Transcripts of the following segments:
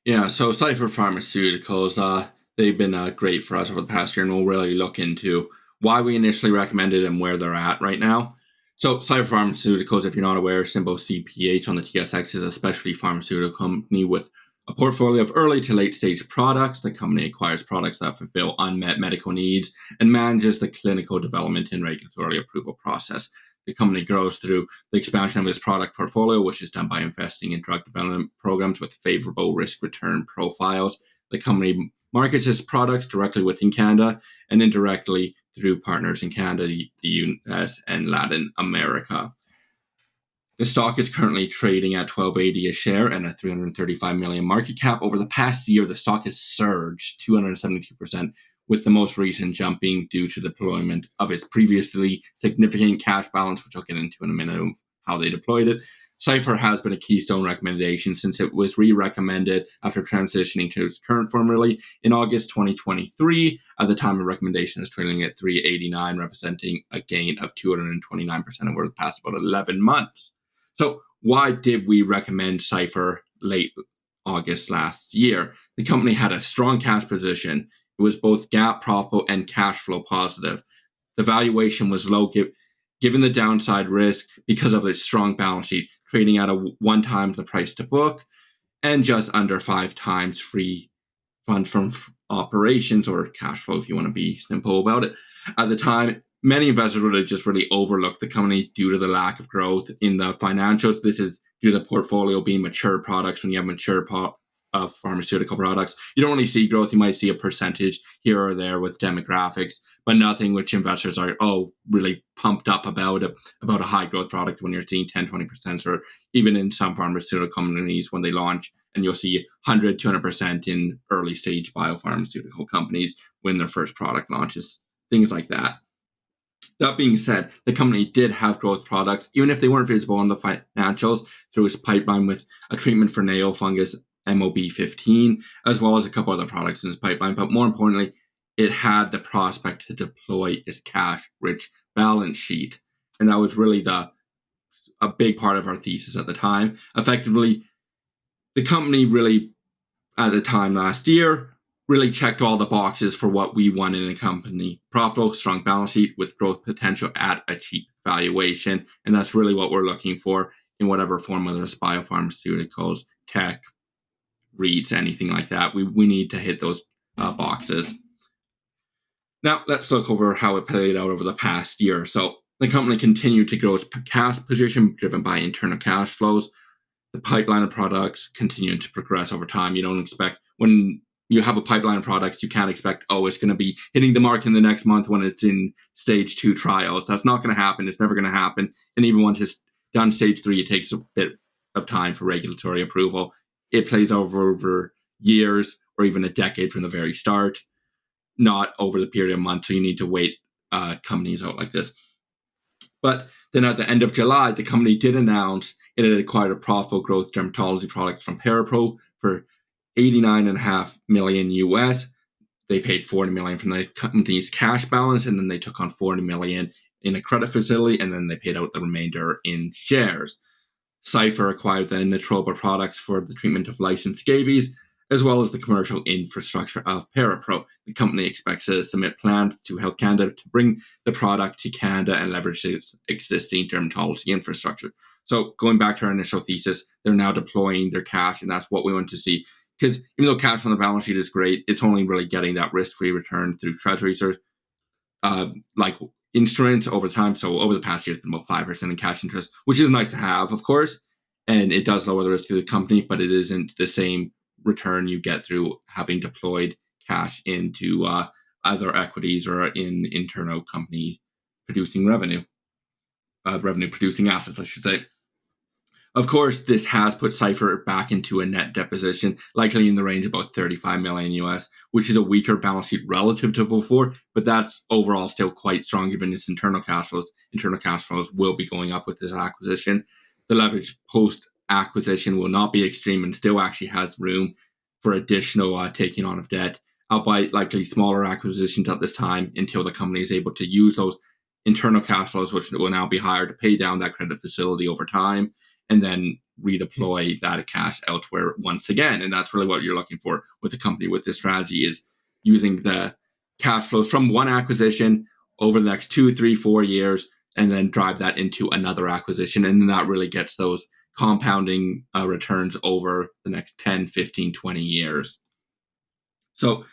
Yeah, so Cipher Pharmaceuticals, they've been great for us over the past year, and we'll really look into why we initially recommended and where they're at right now. So, Cipher Pharmaceuticals, if you're not aware, symbol CPH on the TSX is a specialty pharmaceutical company with a portfolio of early to late stage products. The company acquires products that fulfill unmet medical needs and manages the clinical development and regulatory approval process. The company grows through the expansion of its product portfolio, which is done by investing in drug development programs with favorable risk return profiles. The company markets its products directly within Canada and indirectly through partners in Canada, the US, and Latin America. The stock is currently trading at $12.80 a share and a $335 million market cap. Over the past year, the stock has surged 272%, with the most recent jumping due to the deployment of its previously significant cash balance, which I'll get into in a minute of how they deployed it. Cipher has been a KeyStone recommendation since it was re-recommended after transitioning to its current formula in August 2023. At the time of recommendation, is trading at $3.89, representing a gain of 229% over the past about 11 months. So why did we recommend Cipher late August last year? The company had a strong cash position. It was both GAAP profitable and cash flow positive. The valuation was low given the downside risk because of its strong balance sheet, trading at a 1 times the price to book and just under 5 times free funds from operations, or cash flow if you want to be simple about it. At the time, many investors would have just really overlooked the company due to the lack of growth in the financials. This is due to the portfolio being mature products. When you have mature pharmaceutical products, you don't really see growth. You might see a percentage here or there with demographics, but nothing which investors are really pumped up about a high growth product when you're seeing 10-20%, or even in some pharmaceutical companies when they launch, and you'll see 100-200% in early stage biopharmaceutical companies when their first product launches, things like that. That being said, the company did have growth products, even if they weren't visible on the financials, through its pipeline with a treatment for nail fungus, MOB-15, as well as a couple other products in its pipeline. But more importantly, it had the prospect to deploy its cash-rich balance sheet. And that was really a big part of our thesis at the time. Effectively, the company really, at the time last year, really checked all the boxes for what we want in a company. Profitable, strong balance sheet with growth potential at a cheap valuation. And that's really what we're looking for in whatever form, whether it's biopharmaceuticals, tech, REITs, anything like that. We need to hit those boxes. Now, let's look over how it played out over the past year. So the company continued to grow its cash position, driven by internal cash flows. The pipeline of products continued to progress over time. You don't expect, when you have a pipeline of products, you can't expect, it's going to be hitting the mark in the next month when it's in stage 2 trials. That's not going to happen. It's never going to happen. And even once it's done stage 3, it takes a bit of time for regulatory approval. It plays over years or even a decade from the very start, not over the period of months. So you need to wait companies out like this. But then at the end of July, the company did announce it had acquired a profitable growth dermatology product from Parapro for $89.5 million US. They paid $40 million from the company's cash balance, and then they took on $40 million in a credit facility, and then they paid out the remainder in shares. Cipher acquired the Natroba products for the treatment of licensed scabies, as well as the commercial infrastructure of Parapro. The company expects to submit plans to Health Canada to bring the product to Canada and leverage its existing dermatology infrastructure. So going back to our initial thesis, they're now deploying their cash, and that's what we want to see. Because even though cash on the balance sheet is great, it's only really getting that risk-free return through treasuries or like instruments over time. So over the past year, it's been about 5% in cash interest, which is nice to have, of course, and it does lower the risk to the company, but it isn't the same return you get through having deployed cash into either equities or in internal company producing revenue producing assets, I should say. Of course, this has put Cipher back into a net debt position, likely in the range of about $35 million US, which is a weaker balance sheet relative to before, but that's overall still quite strong given its internal cash flows. Internal cash flows will be going up with this acquisition. The leverage post-acquisition will not be extreme and still actually has room for additional taking on of debt, albeit likely smaller acquisitions at this time until the company is able to use those internal cash flows, which will now be higher, to pay down that credit facility over time, and then redeploy that cash elsewhere once again. And that's really what you're looking for with the company with this strategy, is using the cash flows from one acquisition over the next 2, 3, 4 years, and then drive that into another acquisition. And then that really gets those compounding returns over the next 10, 15, 20 years. So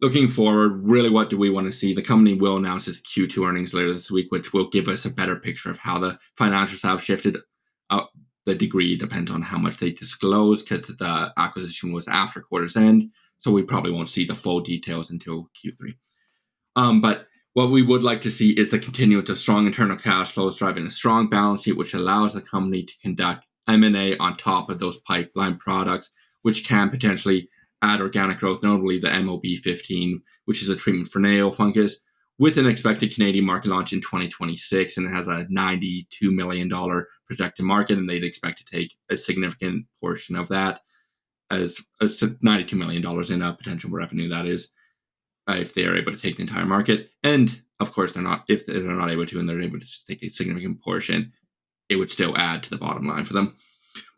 looking forward, really what do we want to see? The company will announce its Q2 earnings later this week, which will give us a better picture of how the financials have shifted. The degree depends on how much they disclose, because the acquisition was after quarter's end, so we probably won't see the full details until Q3. But what we would like to see is the continuance of strong internal cash flows, driving a strong balance sheet, which allows the company to conduct M&A on top of those pipeline products, which can potentially add organic growth, notably the MOB-15, which is a treatment for nail fungus, with an expected Canadian market launch in 2026, and it has a $92 million projected market, and they'd expect to take a significant portion of that, as $92 million in potential revenue, that is, if they are able to take the entire market. And of course, if they're not able to, and they're able to just take a significant portion, it would still add to the bottom line for them.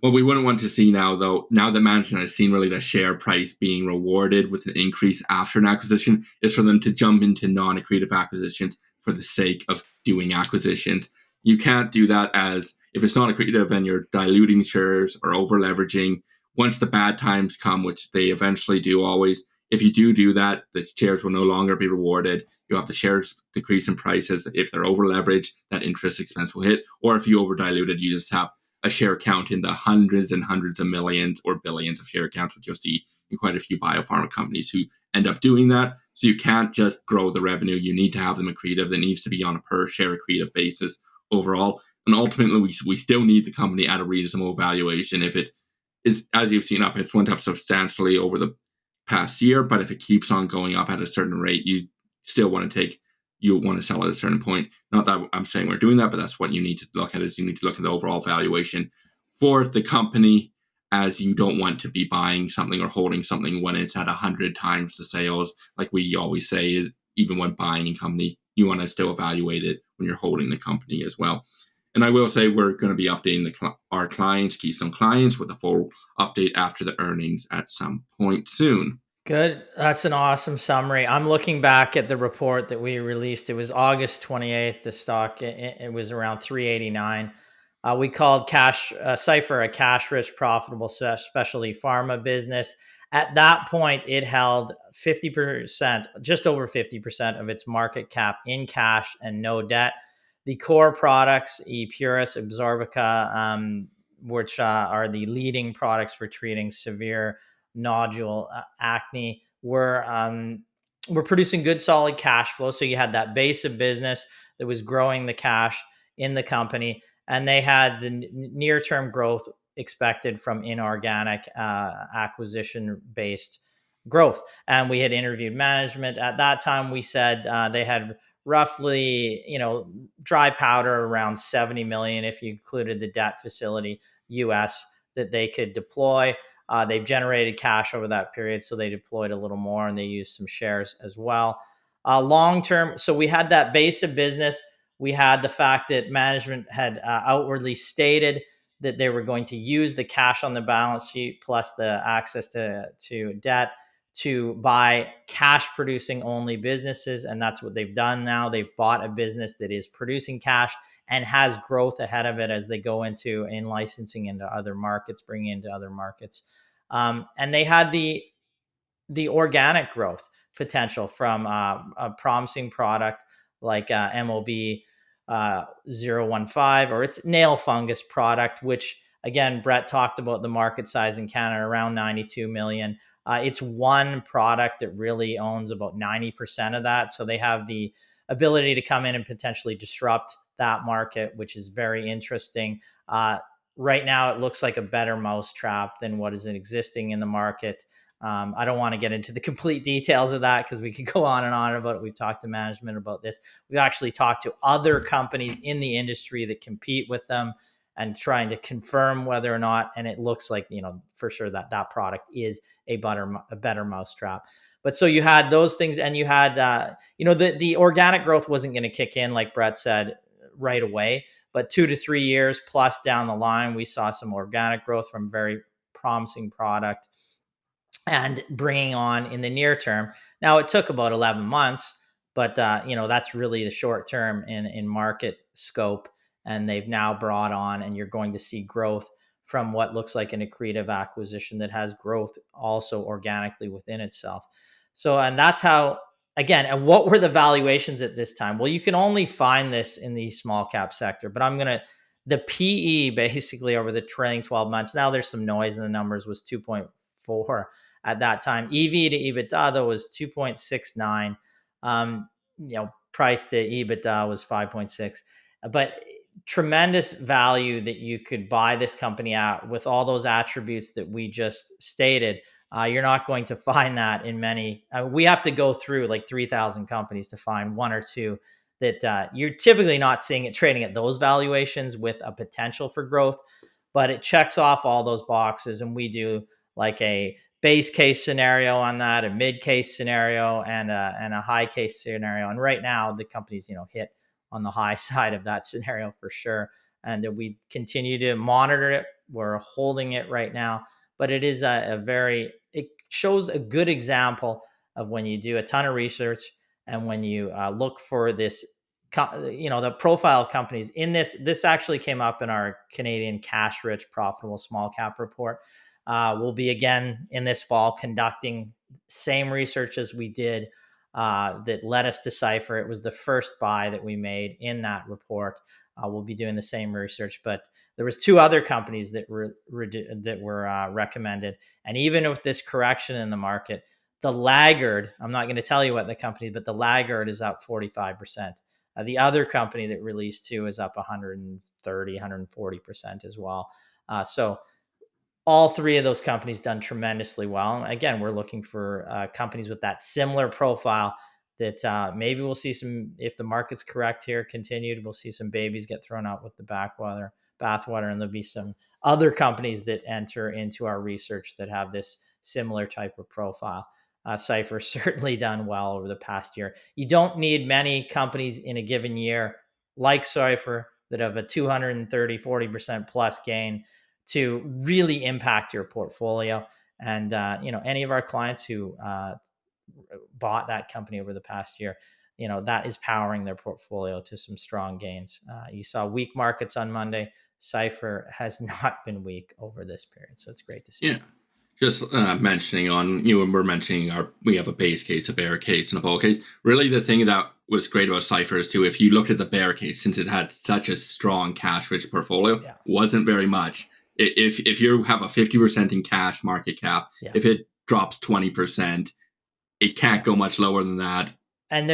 What we wouldn't want to see now, though, now that management has seen really the share price being rewarded with an increase after an acquisition, is for them to jump into non-accretive acquisitions for the sake of doing acquisitions. You can't do that, as if it's not accretive and you're diluting shares or over leveraging. Once the bad times come, which they eventually do always, if you do that, the shares will no longer be rewarded. You'll have the shares decrease in prices. If they're over leveraged, that interest expense will hit. Or if you over diluted, you just have a share count in the hundreds and hundreds of millions or billions of share counts, which you'll see in quite a few biopharma companies who end up doing that. So you can't just grow the revenue. You need to have them accretive. That needs to be on a per share accretive basis overall. And ultimately, we still need the company at a reasonable valuation. If it is, as you've seen, it's went up substantially over the past year, but if it keeps on going up at a certain rate, you still want to sell at a certain point. Not that I'm saying we're doing that, but that's what you need to look at, is you need to look at the overall valuation for the company, as you don't want to be buying something or holding something when it's at 100 times the sales. Like we always say, is even when buying a company, you want to still evaluate it when you're holding the company as well. And I will say we're going to be updating our clients, KeyStone clients, with a full update after the earnings at some point soon. Good. That's an awesome summary. I'm looking back at the report that we released. It was August 28th. The stock, it was around 389. We called Cipher a cash-rich, profitable specialty pharma business. At that point, it held 50%, just over 50% of its market cap in cash and no debt. The core products, Epurus, Absorbica, which are the leading products for treating severe nodule acne, were producing good solid cash flow. So you had that base of business that was growing the cash in the company, and they had the near term growth expected from inorganic acquisition based growth. And we had interviewed management at that time. We said they had roughly, dry powder around 70 million if you included the debt facility US that they could deploy. They've generated cash over that period, so they deployed a little more, and they used some shares as well. Long term, so we had that base of business. We had the fact that management had outwardly stated that they were going to use the cash on the balance sheet plus the access to debt to buy cash producing only businesses. And that's what they've done now. They've bought a business that is producing cash and has growth ahead of it as they go into in licensing into other markets, bringing into other markets. And they had the organic growth potential from a promising product like MOB 015, or its nail fungus product, which again, Brett talked about the market size in Canada, around 92 million. It's one product that really owns about 90% of that. So they have the ability to come in and potentially disrupt that market, which is very interesting. Right now, it looks like a better mousetrap than what is existing in the market. I don't want to get into the complete details of that because we could go on and on about it. We've talked to management about this. We've actually talked to other companies in the industry that compete with them and trying to confirm whether or not, and it looks like, for sure that product is a better mousetrap. But so you had those things, and you had, the organic growth wasn't going to kick in, like Brett said, right away. but 2 to 3 years plus down the line, we saw some organic growth from very promising product and bringing on in the near term. Now it took about 11 months, but that's really the short term in market scope. And they've now brought on, and you're going to see growth from what looks like an accretive acquisition that has growth also organically within itself. So, and that's how, again, and what were the valuations at this time? Well, you can only find this in the small cap sector, but the PE basically over the trailing 12 months, now there's some noise in the numbers, was 2.4 at that time. EV to EBITDA though was 2.69. Price to EBITDA was 5.6. But tremendous value that you could buy this company at with all those attributes that we just stated. You're not going to find that in many. We have to go through like 3,000 companies to find one or two that you're typically not seeing it trading at those valuations with a potential for growth. But it checks off all those boxes, and we do like a base case scenario on that, a mid case scenario, and a high case scenario. And right now, the company's hit on the high side of that scenario for sure. And we continue to monitor it. We're holding it right now, but it is it shows a good example of when you do a ton of research and when you look for this, the profile of companies in this actually came up in our Canadian cash rich profitable small cap report. We'll be again in this fall conducting same research as we did that led us to Cipher. It was the first buy that we made in that report. We'll be doing the same research, but there was two other companies that were recommended. And even with this correction in the market, the laggard, I'm not going to tell you what the company, but the laggard is up 45%. The other company that released too is up 130, 140% as well. So all three of those companies done tremendously well. Again, we're looking for companies with that similar profile that maybe we'll see some, if the market's correct here, continued, we'll see some babies get thrown out with the bathwater, and there'll be some other companies that enter into our research that have this similar type of profile. Cipher certainly done well over the past year. You don't need many companies in a given year like Cipher that have a 230, 40% plus gain to really impact your portfolio. And, any of our clients who bought that company over the past year, that is powering their portfolio to some strong gains. You saw weak markets on Monday. Cipher has not been weak over this period. So it's great to see. Yeah. Just mentioning on, when we're mentioning we have a base case, a bear case, and a bull case. Really, the thing that was great about Cipher is too, if you looked at the bear case, since it had such a strong cash-rich portfolio, wasn't very much. If you have a 50% in cash market cap, if it drops 20%, it can't go much lower than that. And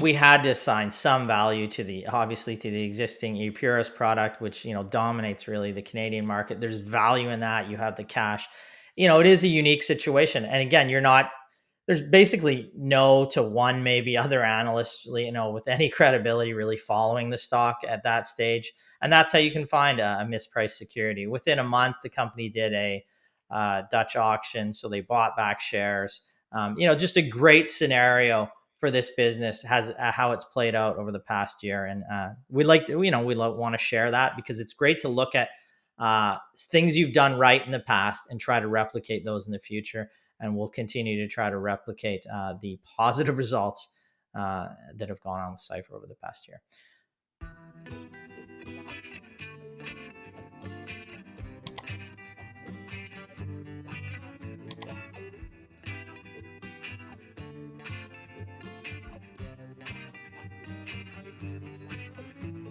we had to assign some value to the existing ePuris product, which dominates really the Canadian market. There's value in that. You have the cash. It is a unique situation. And again, there's basically no to one, maybe other analysts, with any credibility really following the stock at that stage. And that's how you can find a mispriced security. Within a month, the company did a Dutch auction, so they bought back shares. Just a great scenario for this business, has how it's played out over the past year. And we want to share that because it's great to look at things you've done right in the past and try to replicate those in the future. And we'll continue to try to replicate the positive results that have gone on with Cipher over the past year.